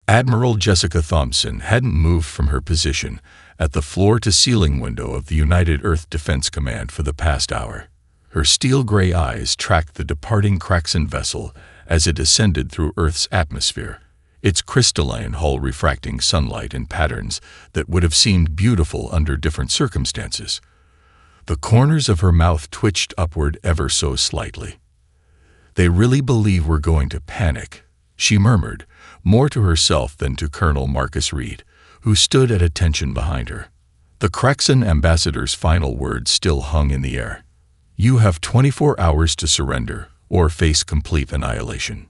Admiral Jessica Thompson hadn't moved from her position at the floor-to-ceiling window of the United Earth Defense Command for the past hour. Her steel-gray eyes tracked the departing Kraxan vessel as it ascended through Earth's atmosphere, its crystalline hull refracting sunlight in patterns that would have seemed beautiful under different circumstances. The corners of her mouth twitched upward ever so slightly. "They really believe we're going to panic," she murmured, more to herself than to Colonel Marcus Reed, who stood at attention behind her. The Kraxan ambassador's final words still hung in the air. "You have 24 hours to surrender or face complete annihilation."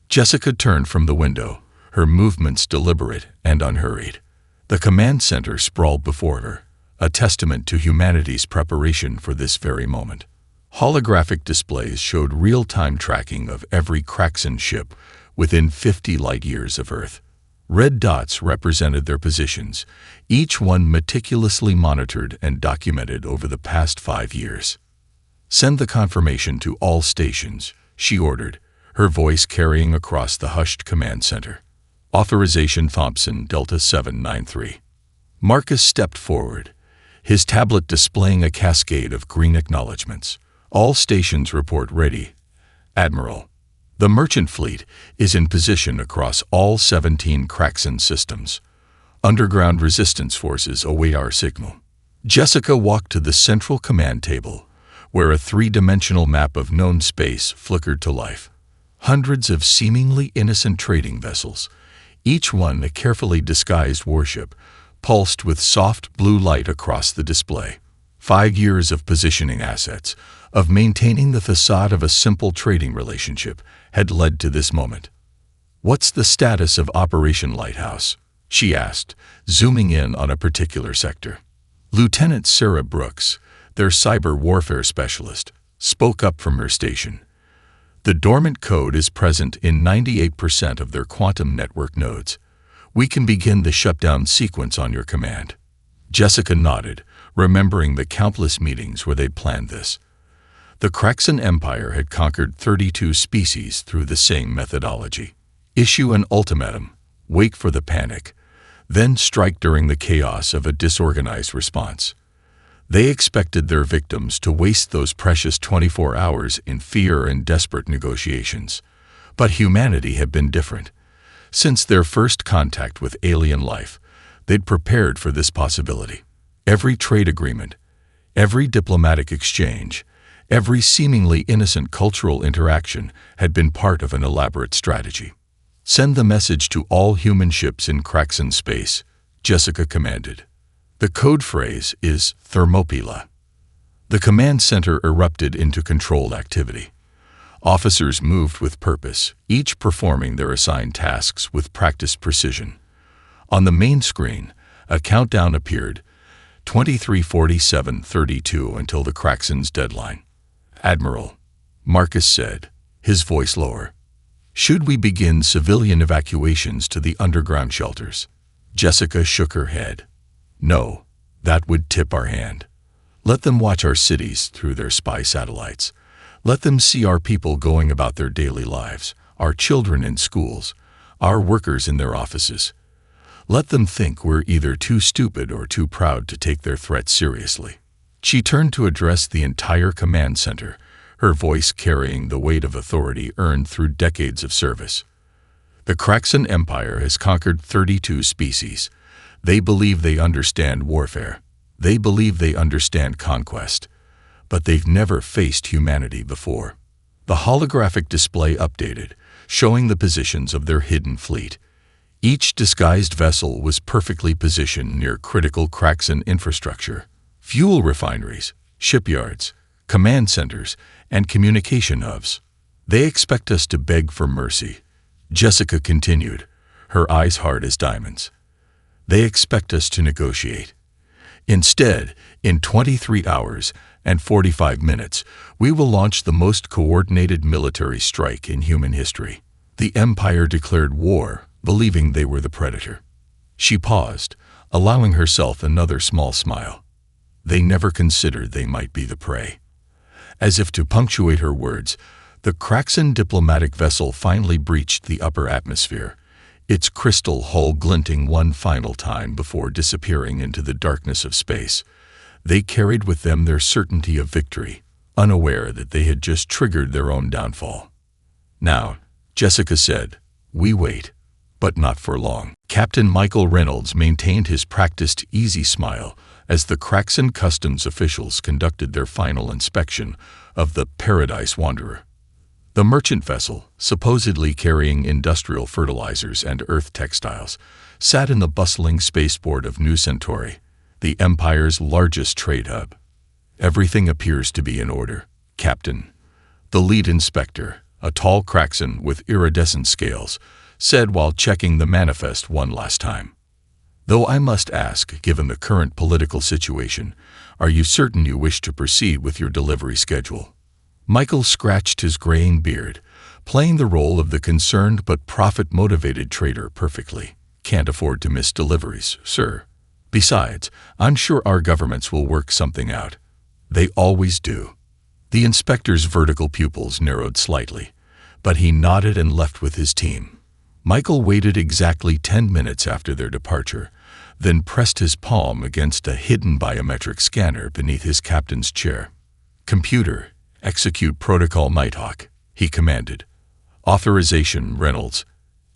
Jessica turned from the window, her movements deliberate and unhurried. The command center sprawled before her, a testament to humanity's preparation for this very moment. Holographic displays showed real-time tracking of every Kraxan ship within 50 light-years of Earth. Red dots represented their positions, each one meticulously monitored and documented over the past 5 years. "Send the confirmation to all stations," she ordered, her voice carrying across the hushed command center. "Authorization Thompson, Delta 793. Marcus stepped forward, his tablet displaying a cascade of green acknowledgments. "All stations report ready, Admiral. The merchant fleet is in position across all 17 Kraxan systems. Underground resistance forces await our signal." Jessica walked to the central command table, where a three-dimensional map of known space flickered to life. Hundreds of seemingly innocent trading vessels, each one a carefully disguised warship, pulsed with soft blue light across the display. 5 years of positioning assets, of maintaining the facade of a simple trading relationship, had led to this moment. "What's the status of Operation Lighthouse?" she asked, zooming in on a particular sector. Lieutenant Sarah Brooks, their cyber warfare specialist, spoke up from her station. "The dormant code is present in 98% of their quantum network nodes. We can begin the shutdown sequence on your command." Jessica nodded, remembering the countless meetings where they'd planned this. The Kraxan Empire had conquered 32 species through the same methodology. Issue an ultimatum, wait for the panic, then strike during the chaos of a disorganized response. They expected their victims to waste those precious 24 hours in fear and desperate negotiations. But humanity had been different. Since their first contact with alien life, they'd prepared for this possibility. Every trade agreement, every diplomatic exchange, every seemingly innocent cultural interaction had been part of an elaborate strategy. "Send the message to all human ships in Kraxan space," Jessica commanded. The code phrase is Thermopylae. The command center erupted into controlled activity. Officers moved with purpose, each performing their assigned tasks with practiced precision. On the main screen, a countdown appeared, 23:47:32 until the Kraxan's deadline. "Admiral," Marcus said, his voice lower, "should we begin civilian evacuations to the underground shelters?" Jessica shook her head. "No, that would tip our hand. Let them watch our cities through their spy satellites. Let them see our people going about their daily lives, our children in schools, our workers in their offices. Let them think we're either too stupid or too proud to take their threat seriously." She turned to address the entire command center, her voice carrying the weight of authority earned through decades of service. "The Kraxan Empire has conquered 32 species. They believe they understand warfare. They believe they understand conquest. But they've never faced humanity before." The holographic display updated, showing the positions of their hidden fleet. Each disguised vessel was perfectly positioned near critical Kraxan infrastructure, fuel refineries, shipyards, command centers, and communication hubs. "They expect us to beg for mercy," Jessica continued, her eyes hard as diamonds. "They expect us to negotiate. Instead, in 23 hours and 45 minutes, we will launch the most coordinated military strike in human history." The Empire declared war, believing they were the predator. She paused, allowing herself another small smile. They never considered they might be the prey. As if to punctuate her words, the Kraxan diplomatic vessel finally breached the upper atmosphere, its crystal hull glinting one final time before disappearing into the darkness of space. They carried with them their certainty of victory, unaware that they had just triggered their own downfall. "Now," Jessica said, "we wait, but not for long." Captain Michael Reynolds maintained his practiced, easy smile as the Craxan customs officials conducted their final inspection of the Paradise Wanderer. The merchant vessel, supposedly carrying industrial fertilizers and earth textiles, sat in the bustling spaceport of New Centauri, the Empire's largest trade hub. "Everything appears to be in order, Captain," the lead inspector, a tall Craxan with iridescent scales, said while checking the manifest one last time. "Though I must ask, given the current political situation, are you certain you wish to proceed with your delivery schedule?" Michael scratched his graying beard, playing the role of the concerned but profit-motivated trader perfectly. "Can't afford to miss deliveries, sir. Besides, I'm sure our governments will work something out. They always do." The inspector's vertical pupils narrowed slightly, but he nodded and left with his team. Michael waited exactly 10 minutes after their departure, then pressed his palm against a hidden biometric scanner beneath his captain's chair. "Computer, execute Protocol Nighthawk," he commanded. "Authorization Reynolds,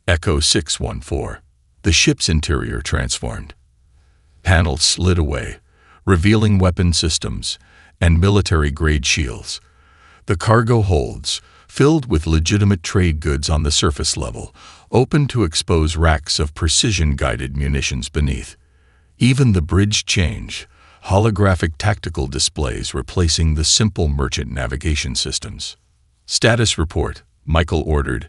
Echo 614. The ship's interior transformed. Panels slid away, revealing weapon systems and military-grade shields. The cargo holds, filled with legitimate trade goods on the surface level, open to expose racks of precision-guided munitions beneath. Even the bridge changed, holographic tactical displays replacing the simple merchant navigation systems. "Status report," Michael ordered,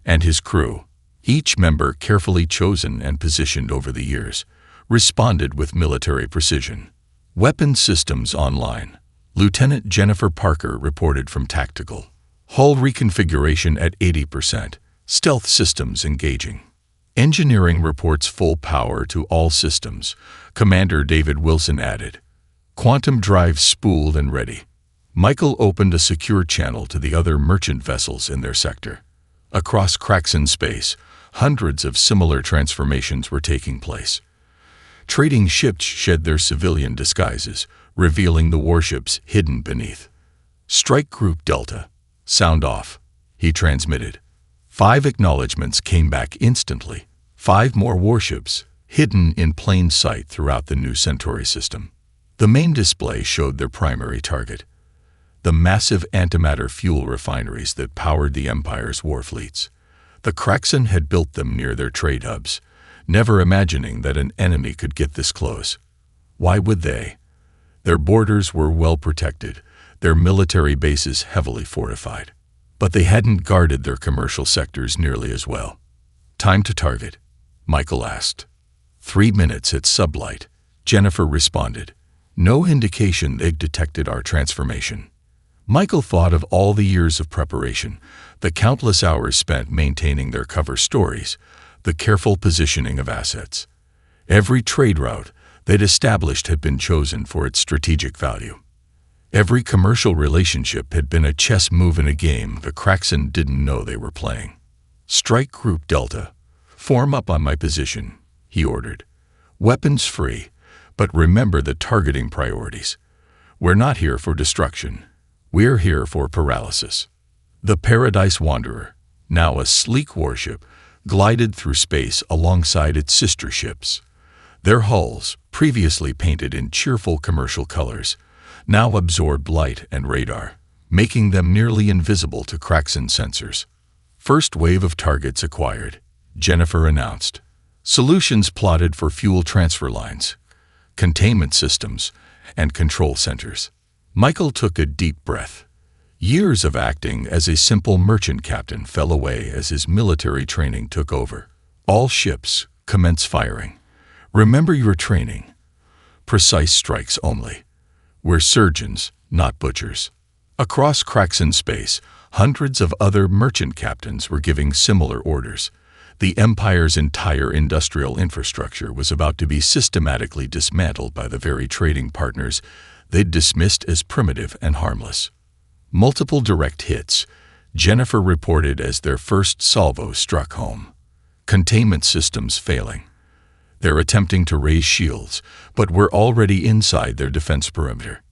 and his crew, each member carefully chosen and positioned over the years, responded with military precision. "Weapon systems online," Lieutenant Jennifer Parker reported from Tactical. "Hull reconfiguration at 80%, stealth systems engaging." "Engineering reports full power to all systems," Commander David Wilson added. "Quantum drives spooled and ready." Michael opened a secure channel to the other merchant vessels in their sector. Across Craxan space, hundreds of similar transformations were taking place. Trading ships shed their civilian disguises, revealing the warships hidden beneath. "Strike Group Delta, sound off," he transmitted. 5 acknowledgments came back instantly. 5 more warships, hidden in plain sight throughout the New Centauri system. The main display showed their primary target, the massive antimatter fuel refineries that powered the Empire's war fleets. The Craxan had built them near their trade hubs, never imagining that an enemy could get this close. Why would they? Their borders were well protected, their military bases heavily fortified. But they hadn't guarded their commercial sectors nearly as well. "Time to target?" Michael asked. 3 minutes at sublight, Jennifer responded. "No indication they'd detected our transformation." Michael thought of all the years of preparation, the countless hours spent maintaining their cover stories, the careful positioning of assets. Every trade route they'd established had been chosen for its strategic value. Every commercial relationship had been a chess move in a game the Craxan didn't know they were playing. "Strike Group Delta, form up on my position," he ordered. "Weapons free, but remember the targeting priorities. We're not here for destruction. We're here for paralysis." The Paradise Wanderer, now a sleek warship, glided through space alongside its sister ships. Their hulls, previously painted in cheerful commercial colors, now absorbed light and radar, making them nearly invisible to Craxan sensors. "First wave of targets acquired," Jennifer announced. "Solutions plotted for fuel transfer lines, containment systems, and control centers." Michael took a deep breath. Years of acting as a simple merchant captain fell away as his military training took over. "All ships, commence firing. Remember your training. Precise strikes only. We're surgeons, not butchers." Across Craxan space, hundreds of other merchant captains were giving similar orders. The Empire's entire industrial infrastructure was about to be systematically dismantled by the very trading partners they'd dismissed as primitive and harmless. Multiple direct hits, Jennifer reported as their first salvo struck home. Containment systems failing. They're attempting to raise shields, but we're already inside their defense perimeter.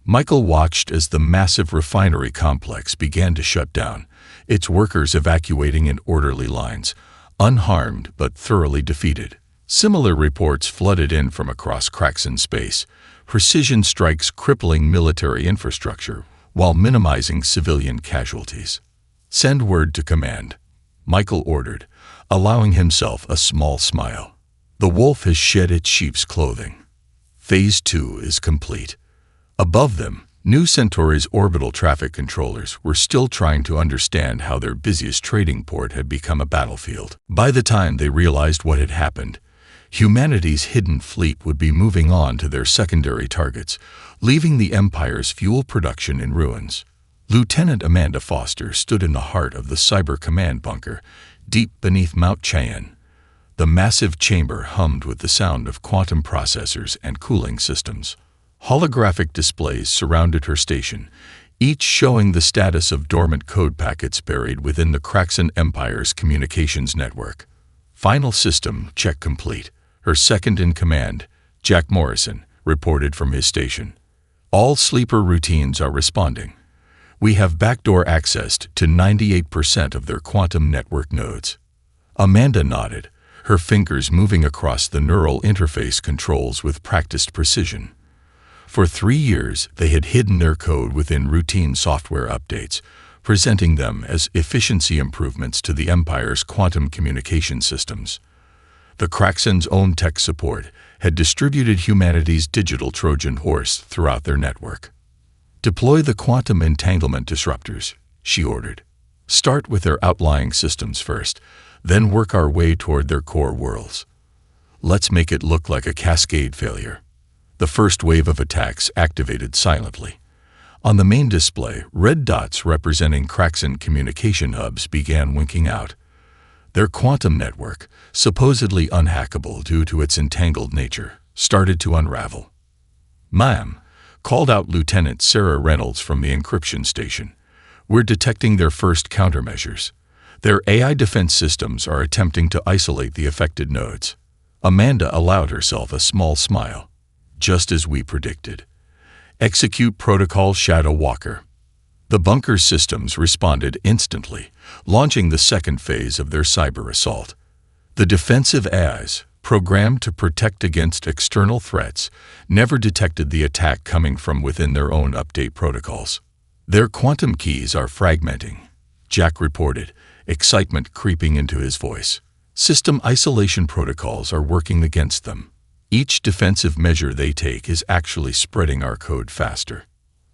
Michael watched as the massive refinery complex began to shut down, its workers evacuating in orderly lines, unharmed but thoroughly defeated. Similar reports flooded in from across Craxan space, precision strikes crippling military infrastructure while minimizing civilian casualties. "Send word to command," Michael ordered, allowing himself a small smile. The wolf has shed its sheep's clothing. Phase 2 is complete. Above them, New Centauri's orbital traffic controllers were still trying to understand how their busiest trading port had become a battlefield. By the time they realized what had happened, humanity's hidden fleet would be moving on to their secondary targets, leaving the Empire's fuel production in ruins. Lieutenant Amanda Foster stood in the heart of the Cyber Command bunker, deep beneath Mount Cheyenne. The massive chamber hummed with the sound of quantum processors and cooling systems. Holographic displays surrounded her station, each showing the status of dormant code packets buried within the Craxan Empire's communications network. Final system check complete. Her second-in-command, Jack Morrison, reported from his station. All sleeper routines are responding. We have backdoor access to 98% of their quantum network nodes. Amanda nodded, her fingers moving across the neural interface controls with practiced precision. For 3 years, they had hidden their code within routine software updates, presenting them as efficiency improvements to the Empire's quantum communication systems. The Craxan's own tech support had distributed humanity's digital Trojan horse throughout their network. "Deploy the quantum entanglement disruptors," she ordered. "Start with their outlying systems first, then work our way toward their core worlds. Let's make it look like a cascade failure." The first wave of attacks activated silently. On the main display, red dots representing Craxan communication hubs began winking out. Their quantum network, supposedly unhackable due to its entangled nature, started to unravel. "Ma'am," called out Lieutenant Sarah Reynolds from the encryption station, "we're detecting their first countermeasures. Their AI defense systems are attempting to isolate the affected nodes." Amanda allowed herself a small smile. "Just as we predicted. Execute Protocol Shadow Walker." The bunker's systems responded instantly, launching the second phase of their cyber assault. The defensive AIs, programmed to protect against external threats, never detected the attack coming from within their own update protocols. "Their quantum keys are fragmenting," Jack reported, excitement creeping into his voice. "System isolation protocols are working against them. Each defensive measure they take is actually spreading our code faster."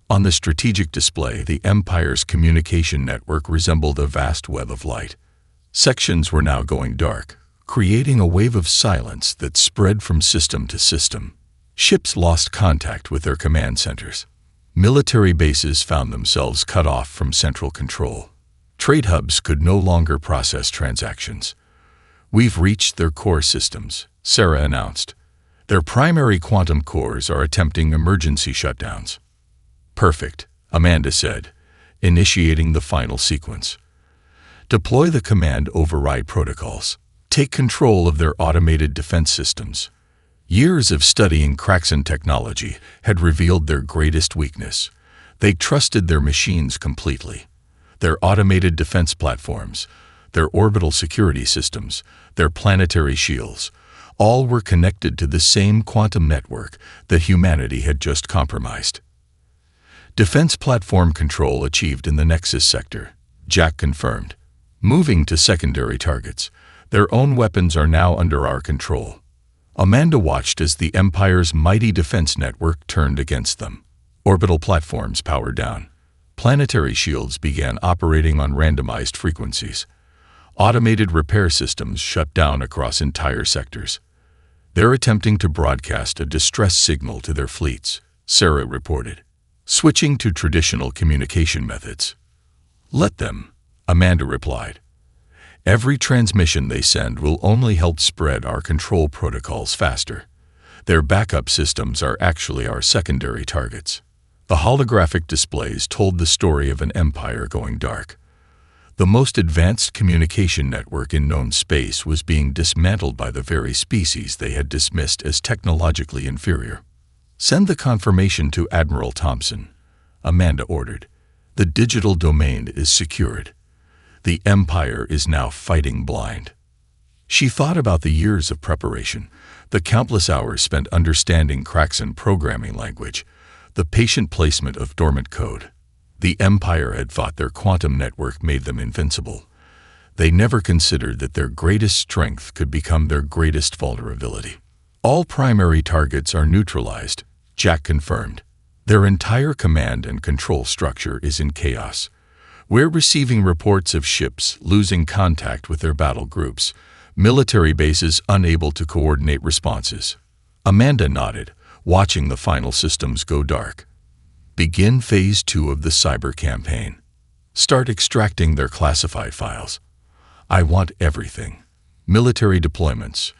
On the strategic display, the Empire's communication network resembled a vast web of light. Sections were now going dark, creating a wave of silence that spread from system to system. Ships lost contact with their command centers. Military bases found themselves cut off from central control. Trade hubs could no longer process transactions. "We've reached their core systems," Sarah announced. "Their primary quantum cores are attempting emergency shutdowns." "Perfect," Amanda said, initiating the final sequence. "Deploy the command override protocols. Take control of their automated defense systems." Years of studying Craxan technology had revealed their greatest weakness. They trusted their machines completely. Their automated defense platforms, their orbital security systems, their planetary shields, all were connected to the same quantum network that humanity had just compromised. "Defense platform control achieved in the Nexus sector," Jack confirmed. "Moving to secondary targets. Their own weapons are now under our control." Amanda watched as the Empire's mighty defense network turned against them. Orbital platforms powered down. Planetary shields began operating on randomized frequencies. Automated repair systems shut down across entire sectors. "They're attempting to broadcast a distress signal to their fleets," Sarah reported, switching to traditional communication methods. "Let them," Amanda replied. "Every transmission they send will only help spread our control protocols faster. Their backup systems are actually our secondary targets." The holographic displays told the story of an empire going dark. The most advanced communication network in known space was being dismantled by the very species they had dismissed as technologically inferior. "Send the confirmation to Admiral Thompson," Amanda ordered. "The digital domain is secured. The Empire is now fighting blind." She thought about the years of preparation, the countless hours spent understanding Kraxan programming language, the patient placement of dormant code. The Empire had thought their quantum network made them invincible. They never considered that their greatest strength could become their greatest vulnerability. "All primary targets are neutralized," Jack confirmed. "Their entire command and control structure is in chaos. We're receiving reports of ships losing contact with their battle groups, military bases unable to coordinate responses." Amanda nodded, watching the final systems go dark. "Begin Phase 2 of the cyber campaign. Start extracting their classified files. I want everything. Military deployments,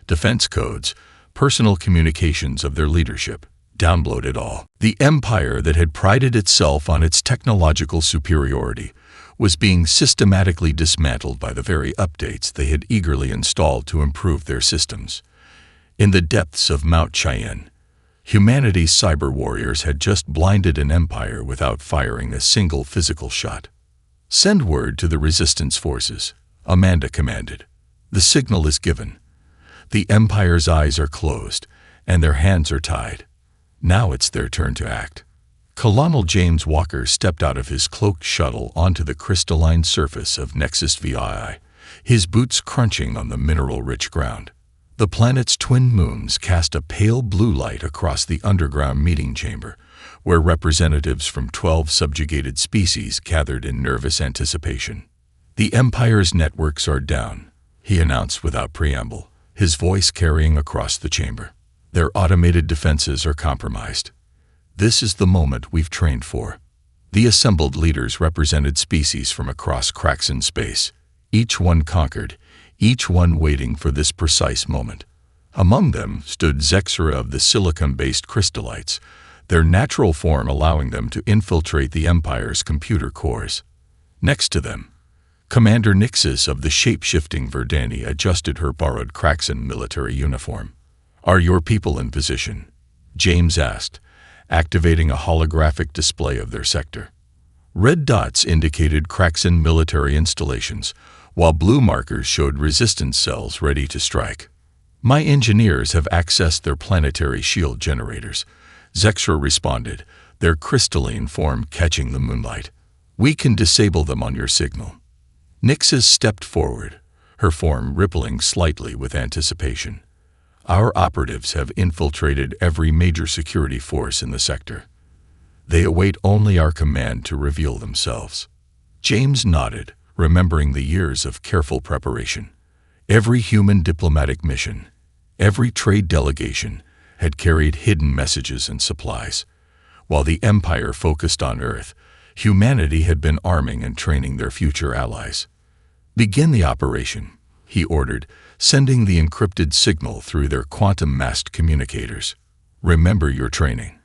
defense codes, personal communications of their leadership. Download it all." The Empire that had prided itself on its technological superiority was being systematically dismantled by the very updates they had eagerly installed to improve their systems. In the depths of Mount Cheyenne, humanity's cyber warriors had just blinded an empire without firing a single physical shot. "Send word to the resistance forces," Amanda commanded. "The signal is given. The Empire's eyes are closed, and their hands are tied. Now it's their turn to act." Colonel James Walker stepped out of his cloaked shuttle onto the crystalline surface of Nexus VI, his boots crunching on the mineral-rich ground. The planet's twin moons cast a pale blue light across the underground meeting chamber, where representatives from 12 subjugated species gathered in nervous anticipation. "The Empire's networks are down," he announced without preamble, his voice carrying across the chamber. "Their automated defenses are compromised. This is the moment we've trained for." The assembled leaders represented species from across Kraxan space, each one conquered, each one waiting for this precise moment. Among them stood Zexra of the silicon-based crystallites, their natural form allowing them to infiltrate the Empire's computer cores. Next to them, Commander Nixis of the shape-shifting Verdani adjusted her borrowed Kraxan military uniform. "Are your people in position?" James asked, activating a holographic display of their sector. Red dots indicated Kraxan military installations, while blue markers showed resistance cells ready to strike. "My engineers have accessed their planetary shield generators," Zexra responded, their crystalline form catching the moonlight. "We can disable them on your signal." Nixis stepped forward, her form rippling slightly with anticipation. "Our operatives have infiltrated every major security force in the sector. They await only our command to reveal themselves." James nodded, remembering the years of careful preparation. Every human diplomatic mission, every trade delegation, had carried hidden messages and supplies. While the Empire focused on Earth, humanity had been arming and training their future allies. "Begin the operation," he ordered, sending the encrypted signal through their quantum-masked communicators. "Remember your training.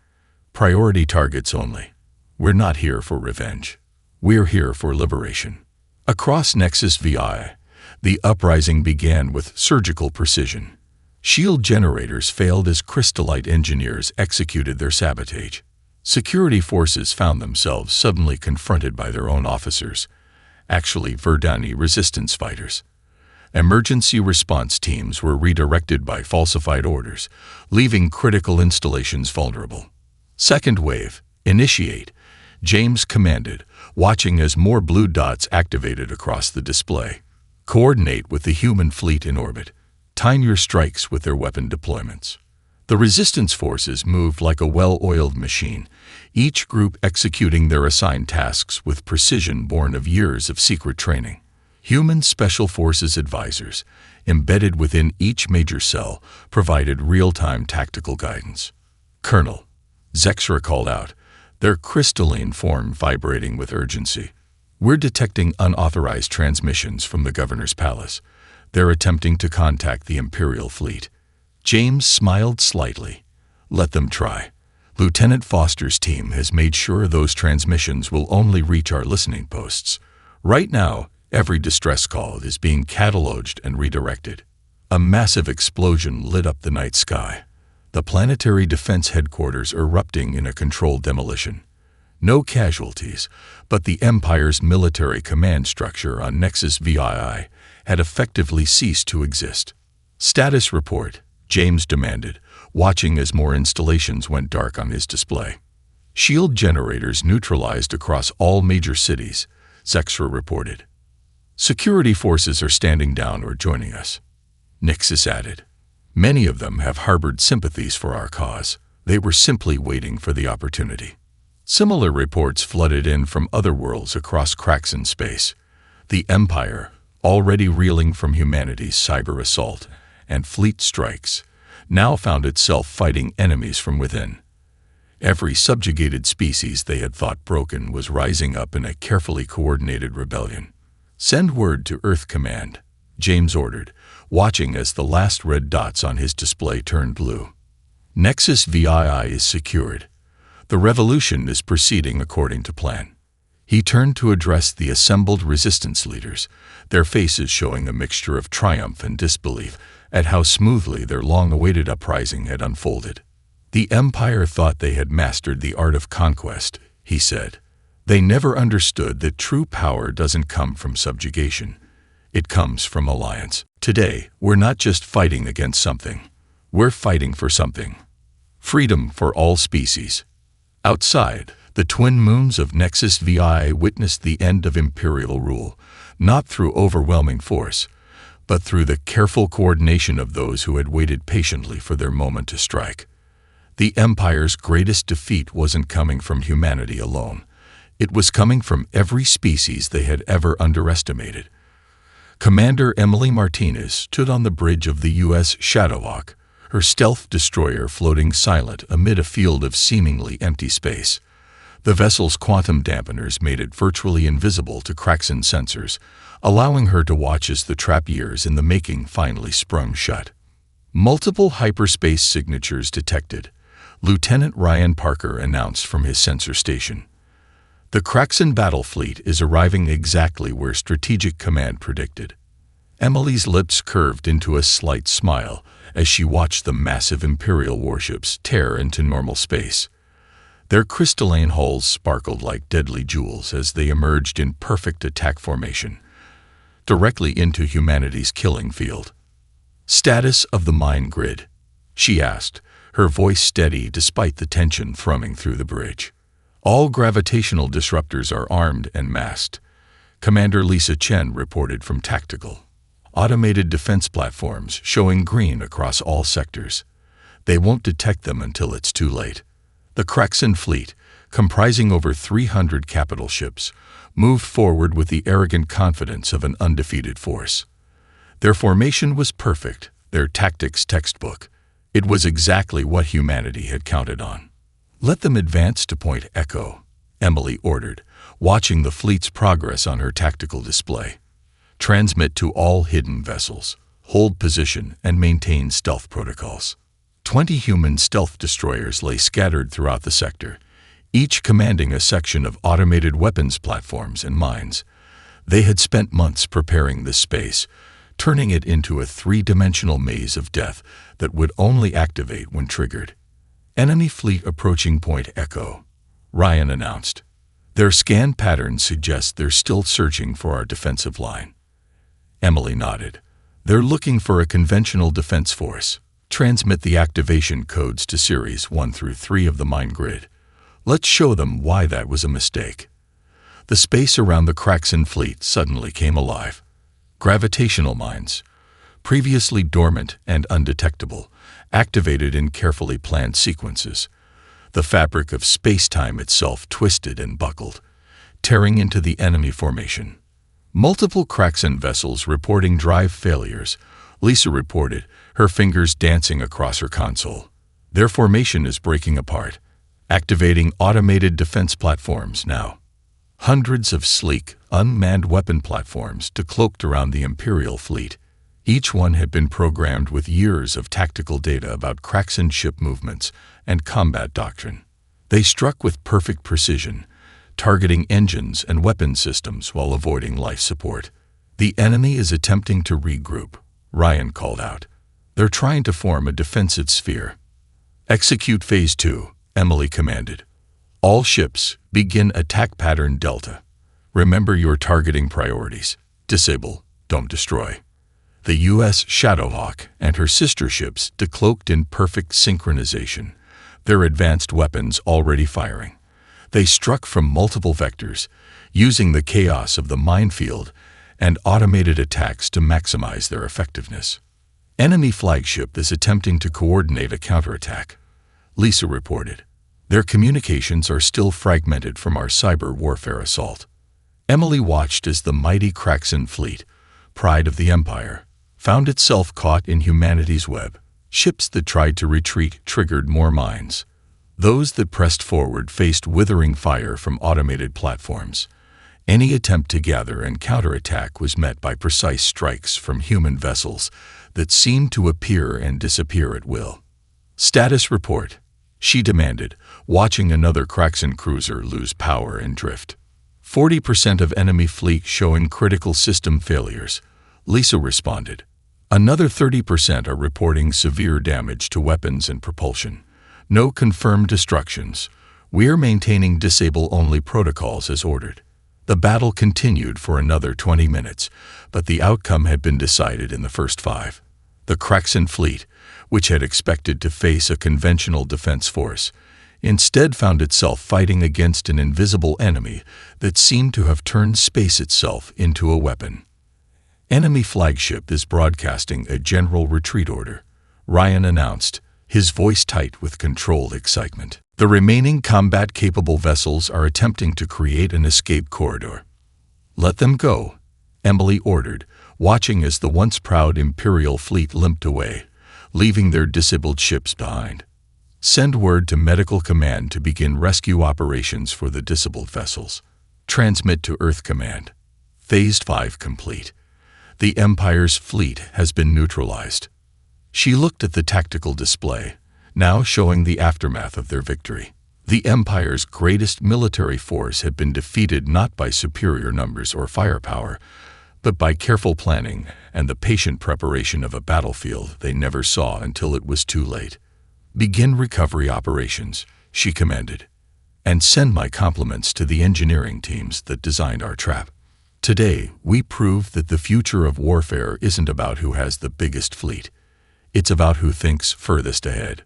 Priority targets only. We're not here for revenge. We're here for liberation." Across Nexus VI, the uprising began with surgical precision. Shield generators failed as crystallite engineers executed their sabotage. Security forces found themselves suddenly confronted by their own officers, actually Verdani resistance fighters. Emergency response teams were redirected by falsified orders, leaving critical installations vulnerable. "Second wave, initiate," James commanded, watching as more blue dots activated across the display. "Coordinate with the human fleet in orbit. Time your strikes with their weapon deployments." The resistance forces moved like a well-oiled machine, each group executing their assigned tasks with precision born of years of secret training. Human Special Forces advisors, embedded within each major cell, provided real-time tactical guidance. "Colonel," Zexra called out, their crystalline form vibrating with urgency. "We're detecting unauthorized transmissions from the governor's palace. They're attempting to contact the Imperial fleet." James smiled slightly. "Let them try. Lieutenant Foster's team has made sure those transmissions will only reach our listening posts. Right now, every distress call is being cataloged and redirected. A massive explosion lit up the night sky. The Planetary Defense Headquarters erupting in a controlled demolition. No casualties, but the Empire's military command structure on Nexus VII had effectively ceased to exist. Status report, James demanded, watching as more installations went dark on his display. Shield generators neutralized across all major cities, Zexra reported. Security forces are standing down or joining us, Nixus added. Many of them have harbored sympathies for our cause. They were simply waiting for the opportunity. Similar reports flooded in from other worlds across Craxan space. The Empire, already reeling from humanity's cyber assault and fleet strikes, now found itself fighting enemies from within. Every subjugated species they had thought broken was rising up in a carefully coordinated rebellion. Send word to Earth Command, James ordered, watching as the last red dots on his display turned blue. Nexus VII is secured. The revolution is proceeding according to plan. He turned to address the assembled resistance leaders, their faces showing a mixture of triumph and disbelief at how smoothly their long-awaited uprising had unfolded. The Empire thought they had mastered the art of conquest, he said. They never understood that true power doesn't come from subjugation. It comes from alliance. Today, we're not just fighting against something. We're fighting for something. Freedom for all species. Outside, the twin moons of Nexus VI witnessed the end of imperial rule, not through overwhelming force, but through the careful coordination of those who had waited patiently for their moment to strike. The Empire's greatest defeat wasn't coming from humanity alone. It was coming from every species they had ever underestimated. Commander Emily Martinez stood on the bridge of the U.S. Shadowhawk, her stealth destroyer floating silent amid a field of seemingly empty space. The vessel's quantum dampeners made it virtually invisible to Craxan sensors, allowing her to watch as the trap years in the making finally sprung shut. Multiple hyperspace signatures detected, Lieutenant Ryan Parker announced from his sensor station. The Craxan battle fleet is arriving exactly where Strategic Command predicted. Emily's lips curved into a slight smile as she watched the massive Imperial warships tear into normal space. Their crystalline hulls sparkled like deadly jewels as they emerged in perfect attack formation, directly into humanity's killing field. Status of the mine grid, she asked, her voice steady despite the tension thrumming through the bridge. All gravitational disruptors are armed and masked, Commander Lisa Chen reported from Tactical. Automated defense platforms showing green across all sectors. They won't detect them until it's too late. The Craxan fleet, comprising over 300 capital ships, moved forward with the arrogant confidence of an undefeated force. Their formation was perfect, their tactics textbook. It was exactly what humanity had counted on. Let them advance to Point Echo, Emily ordered, watching the fleet's progress on her tactical display. Transmit to all hidden vessels, hold position, and maintain stealth protocols. 20 human stealth destroyers lay scattered throughout the sector, each commanding a section of automated weapons platforms and mines. They had spent months preparing this space, turning it into a three-dimensional maze of death that would only activate when triggered. Enemy fleet approaching Point Echo, Ryan announced. Their scan patterns suggest they're still searching for our defensive line. Emily nodded. They're looking for a conventional defense force. Transmit the activation codes to Series 1 through 3 of the mine grid. Let's show them why that was a mistake. The space around the Craxan fleet suddenly came alive. Gravitational mines, previously dormant and undetectable, activated in carefully planned sequences. The fabric of space-time itself twisted and buckled, tearing into the enemy formation. Multiple Craxan vessels reporting drive failures, Lisa reported, her fingers dancing across her console. Their formation is breaking apart, activating automated defense platforms now. Hundreds of sleek, unmanned weapon platforms decloaked around the Imperial fleet. Each one had been programmed with years of tactical data about Craxan ship movements and combat doctrine. They struck with perfect precision, targeting engines and weapon systems while avoiding life support. "The enemy is attempting to regroup," Ryan called out. "They're trying to form a defensive sphere." "Execute Phase 2, Emily commanded. "All ships, begin attack pattern Delta. Remember your targeting priorities. Disable, don't destroy." The U.S. Shadowhawk and her sister ships decloaked in perfect synchronization, their advanced weapons already firing. They struck from multiple vectors, using the chaos of the minefield and automated attacks to maximize their effectiveness. "Enemy flagship is attempting to coordinate a counterattack," Lisa reported. "Their communications are still fragmented from our cyber warfare assault." Emily watched as the mighty Kraxan fleet, pride of the Empire, found itself caught in humanity's web. Ships that tried to retreat triggered more mines. Those that pressed forward faced withering fire from automated platforms. Any attempt to gather and counterattack was met by precise strikes from human vessels that seemed to appear and disappear at will. "Status report," she demanded, watching another Kraxan cruiser lose power and drift. 40% of enemy fleet showing critical system failures," Lisa responded. "Another 30% are reporting severe damage to weapons and propulsion. No confirmed destructions. We're maintaining disable-only protocols as ordered." The battle continued for another 20 minutes, but the outcome had been decided in the first 5. The Kraxan fleet, which had expected to face a conventional defense force, instead found itself fighting against an invisible enemy that seemed to have turned space itself into a weapon. "Enemy flagship is broadcasting a general retreat order," Ryan announced, his voice tight with controlled excitement. "The remaining combat-capable vessels are attempting to create an escape corridor." "Let them go," Emily ordered, watching as the once proud Imperial fleet limped away, leaving their disabled ships behind. "Send word to Medical Command to begin rescue operations for the disabled vessels. Transmit to Earth Command. Phase 5 complete. The Empire's fleet has been neutralized." She looked at the tactical display, now showing the aftermath of their victory. The Empire's greatest military force had been defeated not by superior numbers or firepower, but by careful planning and the patient preparation of a battlefield they never saw until it was too late. "Begin recovery operations," she commanded, "and send my compliments to the engineering teams that designed our trap. Today, we proved that the future of warfare isn't about who has the biggest fleet. It's about who thinks furthest ahead."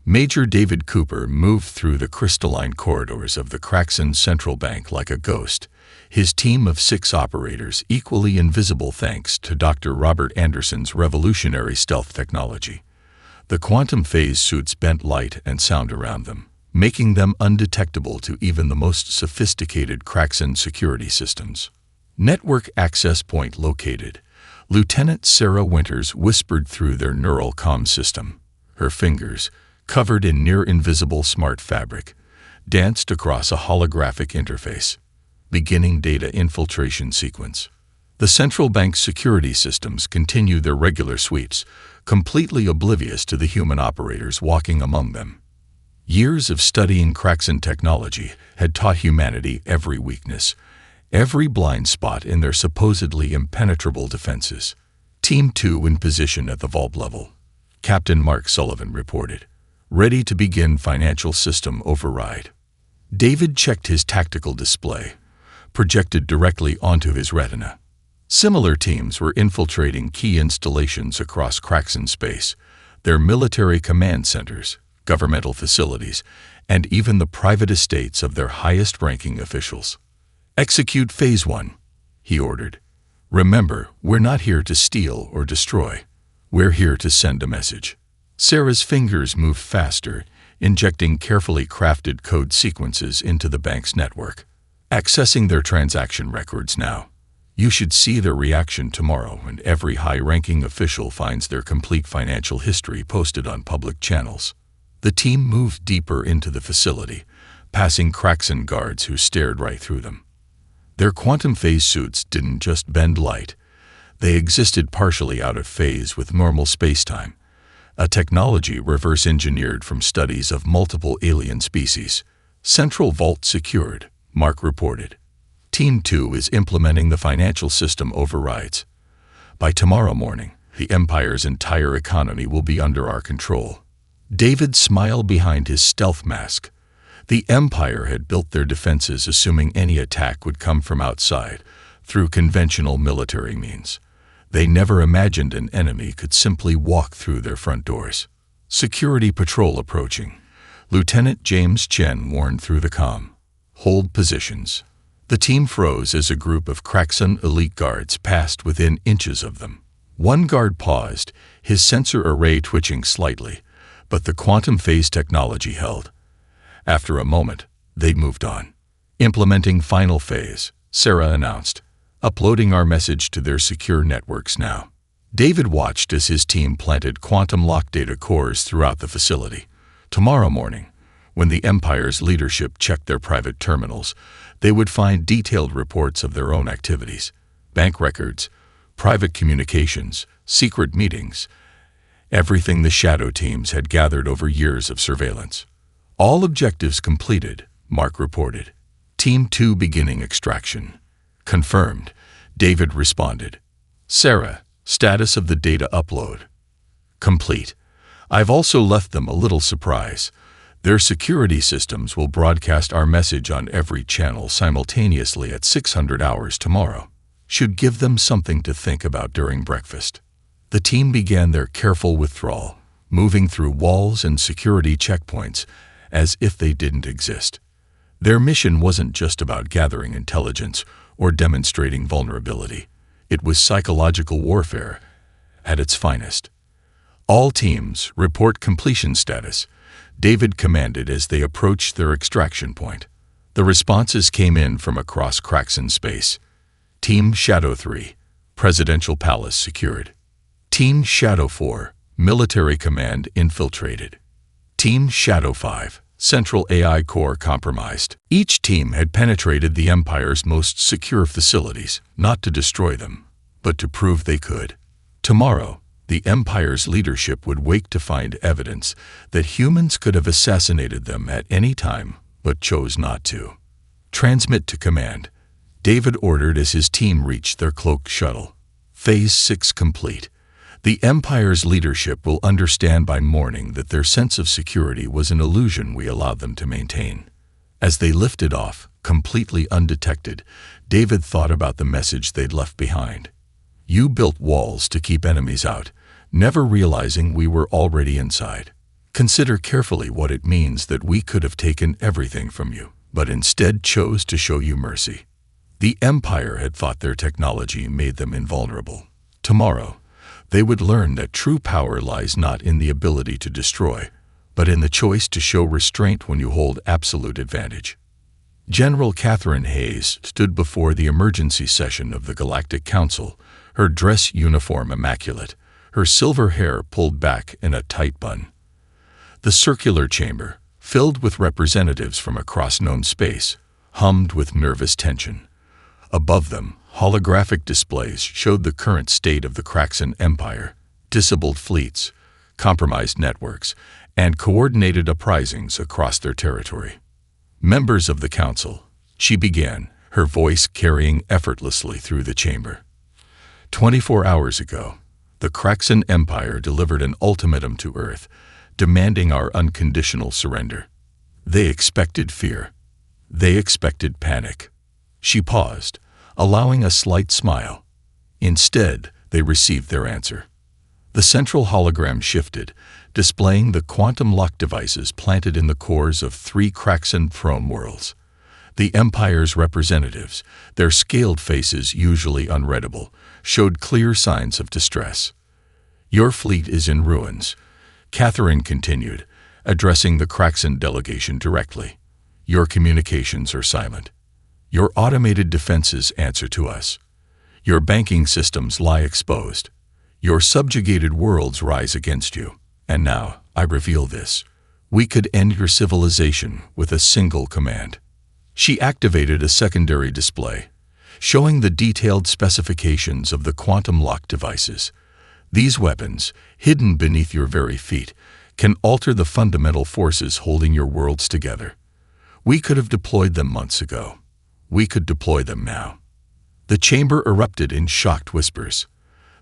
Major David Cooper moved through the crystalline corridors of the Kraxan Central Bank like a ghost, his team of 6 operators equally invisible thanks to Dr. Robert Anderson's revolutionary stealth technology. The quantum phase suits bent light and sound around them, making them undetectable to even the most sophisticated Kraxan security systems. "Network access point located," Lieutenant Sarah Winters whispered through their neural comm system. Her fingers, covered in near-invisible smart fabric, danced across a holographic interface. "Beginning data infiltration sequence." The central bank's security systems continued their regular sweeps, completely oblivious to the human operators walking among them. Years of studying Kraxan technology had taught humanity every weakness, every blind spot in their supposedly impenetrable defenses. "Team 2 in position at the vault level," Captain Mark Sullivan reported, "ready to begin financial system override." David checked his tactical display, projected directly onto his retina. Similar teams were infiltrating key installations across Kraxan space, their military command centers, governmental facilities, and even the private estates of their highest-ranking officials. "Execute Phase 1, he ordered. "Remember, we're not here to steal or destroy. We're here to send a message." Sarah's fingers moved faster, injecting carefully crafted code sequences into the bank's network. "Accessing their transaction records now. You should see their reaction tomorrow when every high-ranking official finds their complete financial history posted on public channels." The team moved deeper into the facility, passing Kraxan guards who stared right through them. Their quantum phase suits didn't just bend light. They existed partially out of phase with normal spacetime, a technology reverse-engineered from studies of multiple alien species. "Central vault secured," Mark reported. Team 2 is implementing the financial system overrides. By tomorrow morning, the Empire's entire economy will be under our control. David smiled behind his stealth mask. The Empire had built their defenses assuming any attack would come from outside, through conventional military means. They never imagined an enemy could simply walk through their front doors. Security patrol approaching. Lieutenant James Chen warned through the comm. Hold positions. The team froze as a group of Kraxan elite guards passed within inches of them. One guard paused, his sensor array twitching slightly, but the quantum phase technology held. After a moment, they moved on. Implementing final phase, Sarah announced, uploading our message to their secure networks now. David watched as his team planted quantum lock data cores throughout the facility. Tomorrow morning, when the Empire's leadership checked their private terminals, they would find detailed reports of their own activities, bank records, private communications, secret meetings, everything the shadow teams had gathered over years of surveillance. All objectives completed, Mark reported. Team 2 beginning extraction. Confirmed, David responded. Sarah, status of the data upload. Complete. I've also left them a little surprise. Their security systems will broadcast our message on every channel simultaneously at 600 hours tomorrow. Should give them something to think about during breakfast. The team began their careful withdrawal, moving through walls and security checkpoints as if they didn't exist. Their mission wasn't just about gathering intelligence or demonstrating vulnerability. It was psychological warfare at its finest. All teams report completion status, David commanded as they approached their extraction point. The responses came in from across Kraxan space. Team Shadow 3, Presidential Palace secured. Team Shadow 4, Military Command infiltrated. Team Shadow 5, Central AI Core compromised. Each team had penetrated the Empire's most secure facilities, not to destroy them, but to prove they could. Tomorrow, the Empire's leadership would wake to find evidence that humans could have assassinated them at any time, but chose not to. Transmit to command, David ordered as his team reached their cloaked shuttle. Phase 6 complete. The Empire's leadership will understand by morning that their sense of security was an illusion we allowed them to maintain. As they lifted off, completely undetected, David thought about the message they'd left behind. You built walls to keep enemies out, never realizing we were already inside. Consider carefully what it means that we could have taken everything from you, but instead chose to show you mercy. The Empire had thought their technology made them invulnerable. Tomorrow, they would learn that true power lies not in the ability to destroy, but in the choice to show restraint when you hold absolute advantage. General Catherine Hayes stood before the emergency session of the Galactic Council, her dress uniform immaculate, her silver hair pulled back in a tight bun. The circular chamber, filled with representatives from across known space, hummed with nervous tension. Above them, holographic displays showed the current state of the Kraxan Empire, disabled fleets, compromised networks, and coordinated uprisings across their territory. Members of the council, she began, her voice carrying effortlessly through the chamber. 24 hours ago, the Kraxan Empire delivered an ultimatum to Earth, demanding our unconditional surrender. They expected fear. They expected panic. She paused, allowing a slight smile. Instead, they received their answer. The central hologram shifted, displaying the quantum lock devices planted in the cores of 3 Kraxan throne worlds. The Empire's representatives, their scaled faces usually unreadable, showed clear signs of distress. Your fleet is in ruins, Catherine continued, addressing the Kraxan delegation directly. Your communications are silent. Your automated defenses answer to us. Your banking systems lie exposed. Your subjugated worlds rise against you. And now, I reveal this. We could end your civilization with a single command. She activated a secondary display, showing the detailed specifications of the quantum lock devices. These weapons, hidden beneath your very feet, can alter the fundamental forces holding your worlds together. We could have deployed them months ago, We could deploy them now." The chamber erupted in shocked whispers.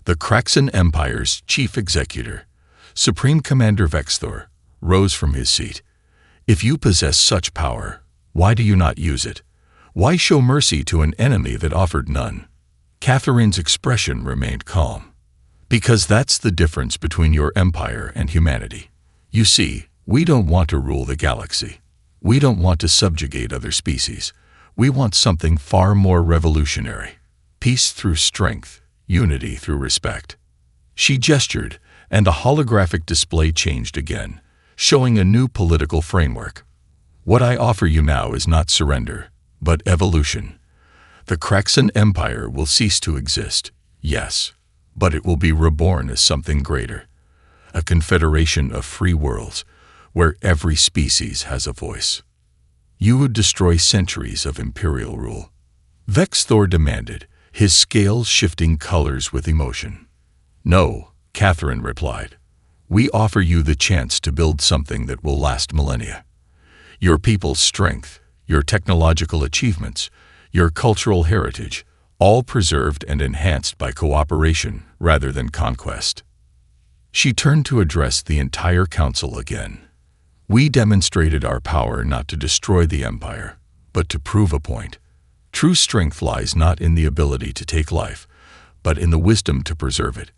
The Kraxan Empire's chief executor, Supreme Commander Vexthor, rose from his seat. "If you possess such power, why do you not use it? Why show mercy to an enemy that offered none?" Catherine's expression remained calm. "Because that's the difference between your empire and humanity. You see, we don't want to rule the galaxy. We don't want to subjugate other species. We want something far more revolutionary. Peace through strength, unity through respect." She gestured, and the holographic display changed again, showing a new political framework. "What I offer you now is not surrender, but evolution. The Kraxan Empire will cease to exist, yes, but it will be reborn as something greater. A confederation of free worlds, where every species has a voice. You would destroy centuries of imperial rule." Vexthor demanded, his scales shifting colors with emotion. "No," Catherine replied. "We offer you the chance to build something that will last millennia. Your people's strength, your technological achievements, your cultural heritage, all preserved and enhanced by cooperation rather than conquest." She turned to address the entire council again. "We demonstrated our power not to destroy the empire, but to prove a point. True strength lies not in the ability to take life, but in the wisdom to preserve it.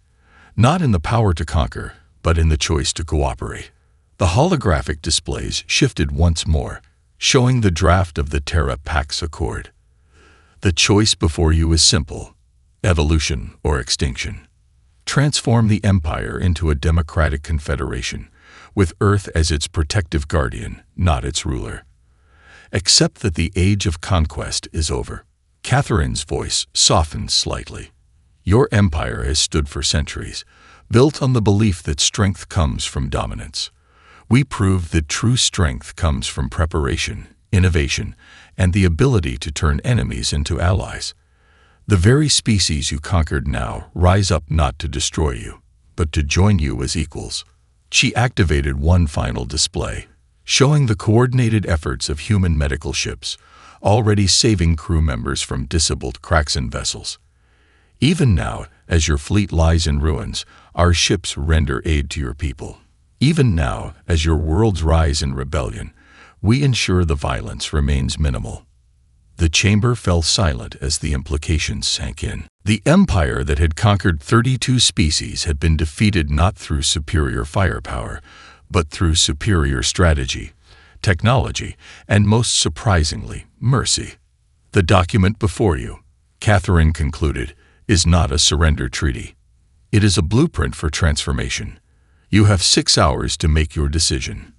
Not in the power to conquer, but in the choice to cooperate." The holographic displays shifted once more, showing the draft of the Terra Pax Accord. "The choice before you is simple: evolution or extinction. Transform the empire into a democratic confederation, with Earth as its protective guardian, not its ruler. Accept that the age of conquest is over." Catherine's voice softened slightly. "Your empire has stood for centuries, built on the belief that strength comes from dominance. We proved that true strength comes from preparation, innovation, and the ability to turn enemies into allies. The very species you conquered now rise up not to destroy you, but to join you as equals." She activated one final display, showing the coordinated efforts of human medical ships, already saving crew members from disabled Kraxan vessels. "Even now, as your fleet lies in ruins, our ships render aid to your people. Even now, as your worlds rise in rebellion, we ensure the violence remains minimal." The chamber fell silent as the implications sank in. The empire that had conquered 32 species had been defeated not through superior firepower, but through superior strategy, technology, and most surprisingly, mercy. "The document before you," Catherine concluded, "is not a surrender treaty. It is a blueprint for transformation. You have 6 hours to make your decision.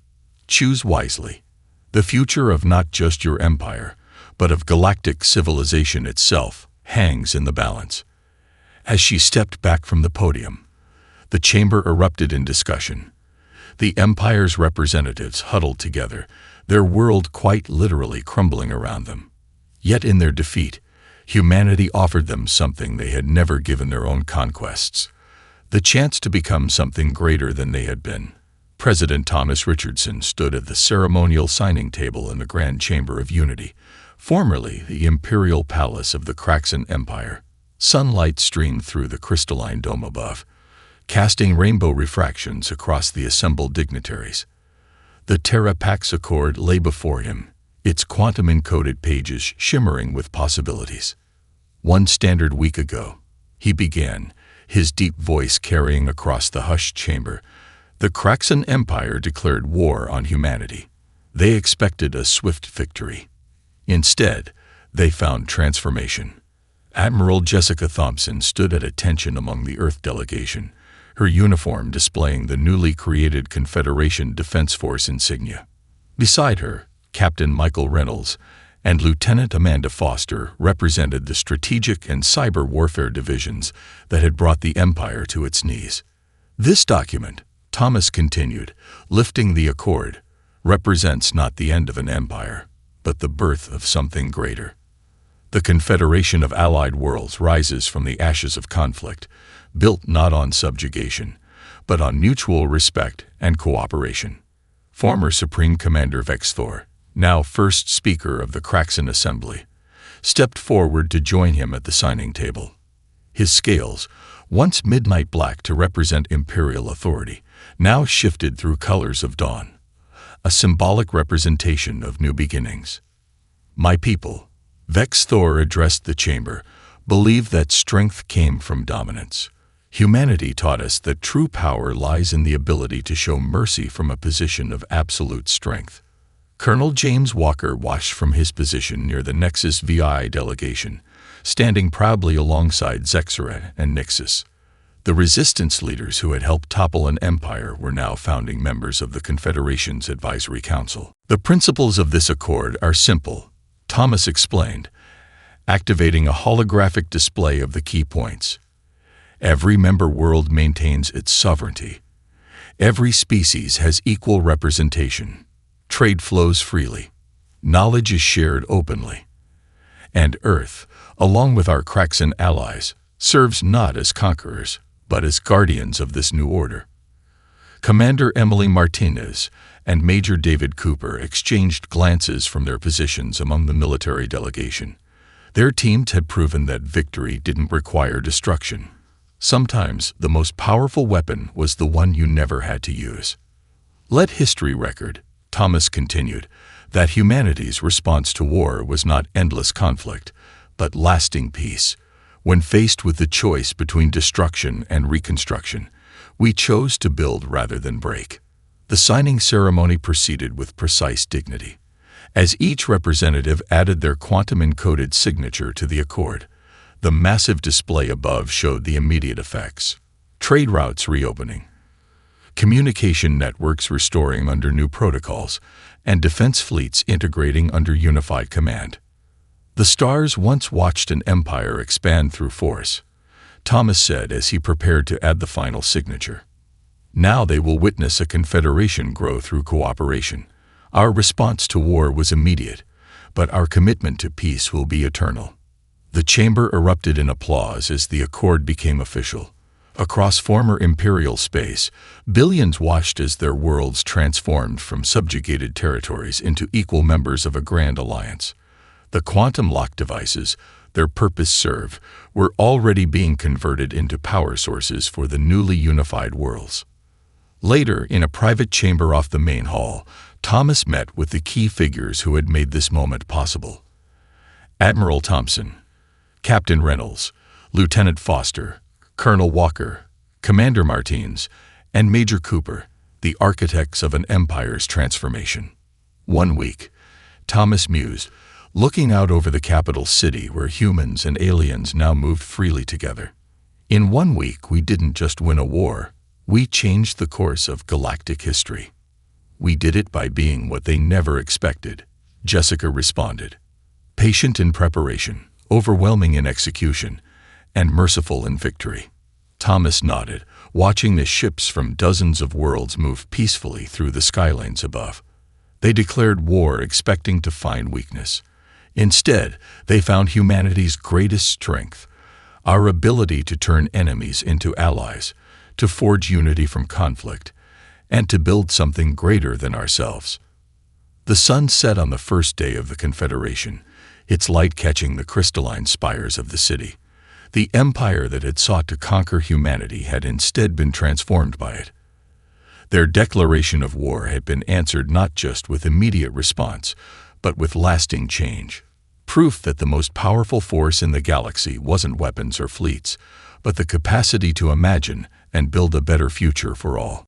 Choose wisely. The future of not just your empire, but of galactic civilization itself, hangs in the balance." As she stepped back from the podium, the chamber erupted in discussion. The empire's representatives huddled together, their world quite literally crumbling around them. Yet in their defeat, humanity offered them something they had never given their own conquests: the chance to become something greater than they had been. President Thomas Richardson stood at the ceremonial signing table in the Grand Chamber of Unity, formerly the Imperial Palace of the Kraxan Empire. Sunlight streamed through the crystalline dome above, casting rainbow refractions across the assembled dignitaries. The Terra Pax Accord lay before him, its quantum-encoded pages shimmering with possibilities. "One standard week ago," he began, his deep voice carrying across the hushed chamber, "the Kraxan Empire declared war on humanity. They expected a swift victory. Instead, they found transformation." Admiral Jessica Thompson stood at attention among the Earth delegation, her uniform displaying the newly created Confederation Defense Force insignia. Beside her, Captain Michael Reynolds and Lieutenant Amanda Foster represented the strategic and cyber warfare divisions that had brought the Empire to its knees. "This document," Thomas continued, lifting the accord, "represents not the end of an empire, but the birth of something greater. The Confederation of Allied Worlds rises from the ashes of conflict, built not on subjugation, but on mutual respect and cooperation." Former Supreme Commander Vexthor, now First Speaker of the Kraxan Assembly, stepped forward to join him at the signing table. His scales, once midnight black to represent imperial authority, now shifted through colors of dawn, a symbolic representation of new beginnings. "My people," Vex Thor addressed the chamber, "believe that strength came from dominance. Humanity taught us that true power lies in the ability to show mercy from a position of absolute strength." Colonel James Walker watched from his position near the Nexus VI delegation, standing proudly alongside Zexeret and Nixus. The resistance leaders who had helped topple an empire were now founding members of the Confederation's Advisory Council. "The principles of this accord are simple," Thomas explained, activating a holographic display of the key points. "Every member world maintains its sovereignty. Every species has equal representation. Trade flows freely. Knowledge is shared openly. And Earth, along with our Kraxan allies, serves not as conquerors, but as guardians of this new order." Commander Emily Martinez and Major David Cooper exchanged glances from their positions among the military delegation. Their teams had proven that victory didn't require destruction. Sometimes the most powerful weapon was the one you never had to use. "Let history record," Thomas continued, "that humanity's response to war was not endless conflict, but lasting peace. When faced with the choice between destruction and reconstruction, we chose to build rather than break." The signing ceremony proceeded with precise dignity. As each representative added their quantum-encoded signature to the accord, the massive display above showed the immediate effects. Trade routes reopening, communication networks restoring under new protocols, and defense fleets integrating under unified command. "The stars once watched an empire expand through force," Thomas said as he prepared to add the final signature. "Now they will witness a confederation grow through cooperation. Our response to war was immediate, but our commitment to peace will be eternal." The chamber erupted in applause as the accord became official. Across former imperial space, billions watched as their worlds transformed from subjugated territories into equal members of a grand alliance. The quantum lock devices, their purpose serve, were already being converted into power sources for the newly unified worlds. Later, in a private chamber off the main hall, Thomas met with the key figures who had made this moment possible. Admiral Thompson, Captain Reynolds, Lieutenant Foster, Colonel Walker, Commander Martins, and Major Cooper, the architects of an empire's transformation. "1 week," Thomas mused, looking out over the capital city where humans and aliens now moved freely together. "In 1 week, we didn't just win a war, we changed the course of galactic history." "We did it by being what they never expected," Jessica responded. "Patient in preparation, overwhelming in execution, and merciful in victory." Thomas nodded, watching the ships from dozens of worlds move peacefully through the skylanes above. They declared war expecting to find weakness. Instead, they found humanity's greatest strength, our ability to turn enemies into allies, to forge unity from conflict, and to build something greater than ourselves. The sun set on the first day of the Confederation, its light catching the crystalline spires of the city. The empire that had sought to conquer humanity had instead been transformed by it. Their declaration of war had been answered not just with immediate response, but with lasting change. Proof that the most powerful force in the galaxy wasn't weapons or fleets, but the capacity to imagine and build a better future for all.